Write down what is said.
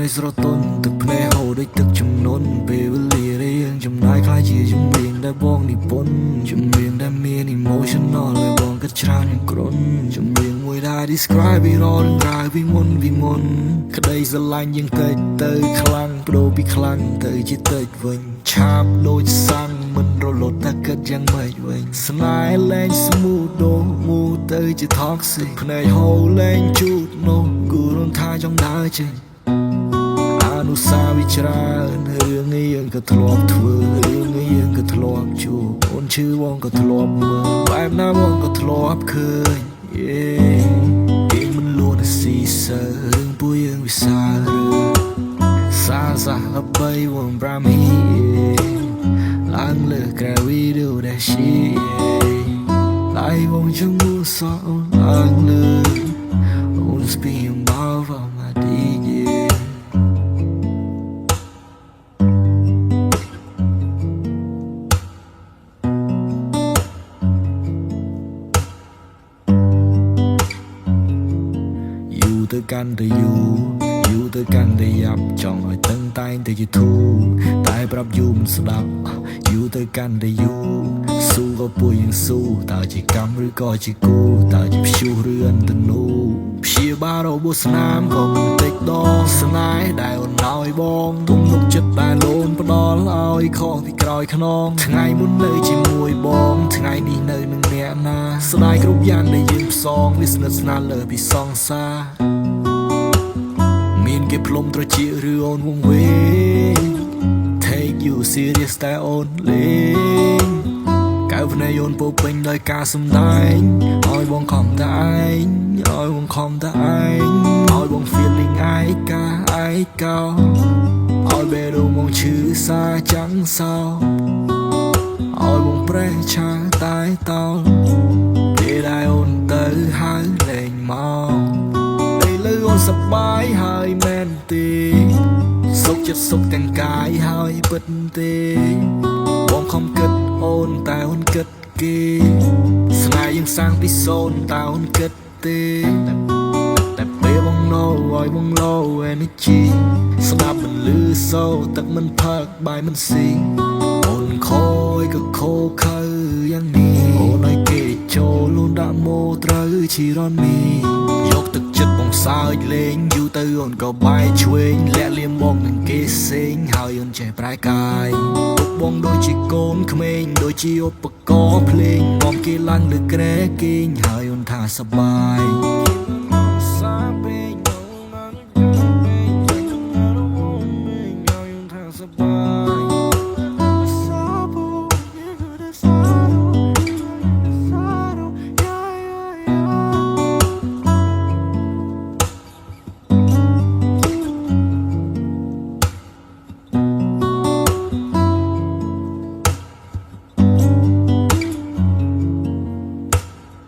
យស្រទន់ទឹកភ្នែកហូរដូចទឹកជំនន់ពេលវេលារៀងចំណាយខ្លាចជាជំនាញដែលបងនិពន្ធជំនាញដែលមាន emotional ហើយបងគិតច្រើនយ៉ាងគ្រុនជំនាញមួយដែល describe ពីរាល់រឿងរ៉ាវពីមុនក្តីស្រឡាញ់យើងតិចទៅខ្លាំងបដូរពីខ្លាំងទៅជាតិចវិញឆាបដូចសាំងមិនរលត់តែគិតយ៉ាងម៉េចវិញស្នេហ៍លែងស្មូតដូរមូទៅជា toxic ភ្នែកហូរលែងជូតនោះគូរនថាចង់ដើរចេញអនុសាវរីយ៍ច្រើនរឿងនេះយើងក៏ធ្លាប់ធ្វើរឿងនេះយើងក៏ធ្លាប់ជួបអូនឈឺបងក៏ធ្លាប់មើលបែបណាបងក៏ធ្លាប់ឃើញគេមិនលួនស៊ីសើរឿងពួកយើងវិសារឿងសាល្បីវងប្រាមីឡើងលើក្រៅវីដេអូដែលชีឡាយបងជងូសអនឡើងលើអូនស្ពីមកវ៉ាម៉ាឌីទៅកាន់តែយូរទៅកាន់តែយ៉ាប់ចង់ឲ្យតឹងតែងតែជាធូរតែប្រាប់យូរមិនស្ដាប់យូរទៅកាន់តែយូរស៊ូក៏ពួយយ៉ាងស៊ូតើជាកម្មឬក៏ជាគូតើជាព្យុះឬអន្តនូព្យាបាលរបួសស្នាមក៏មិនតិចដងស្នេហ៍ដែលអូនឲ្យបងទុំទុកចិត្តដែលអូនផ្ដល់ឲ្យខកពីក្រោយខ្នងថ្ងៃមុននៅជាមួយបងថ្ងៃនេះនៅនឹងអ្នកណាស្ដាយគ្រប់យ៉ាងដែលយើងផ្សងវាស្និទ្ធស្នាលលើពីសង្សារមានគេផ្លុំត្រចៀកឬអូនវងវែង Take you serious តែអូនលេងកៅភ្នែកអូនពោពេញដោយការសំដែងឲ្យបងខំតែឯងឲ្យបងខំតែឯងឲ្យបង feeling ឯកាឯកោឲ្យបេះដូងបងឈឺសាចាំងសោឲ្យបងប្រេះឆាតែតោពេលដែលអូនទៅហើយលេងមកអូនសប្បាយហើយមែនទេសុខចិត្តសុខទាំងកាយហើយពិតទេបងខំគិតអូនតែអូនគិតគេស្នេហ៍យើងសាំងពីសូន្យតែអូនគិតទេតែពេលបងណូឲ្យបង low energy ស្ដាប់មិនលឺសូរទឹកមិនផឹកបាយមិនស៊ីអូនខូចក៏ខូខើយ៉ាងនេះអូនឲ្យគេចូលលូនដាក់ម៉ូត្រូវជីរ៉នមីយកទឹកចិត្តបងសើចលេងយូរទៅអូនក៏បែកឆ្វេងលាក់លៀមមកនឹងគេសេងហើយអូនចេះប្រែកាយទុកបងដូចជាកូនក្មេងដូចជាឧបករណ៍ភ្លេងបងគេឡើងលើក្រែគេងហើយអូនថាសប្បាយ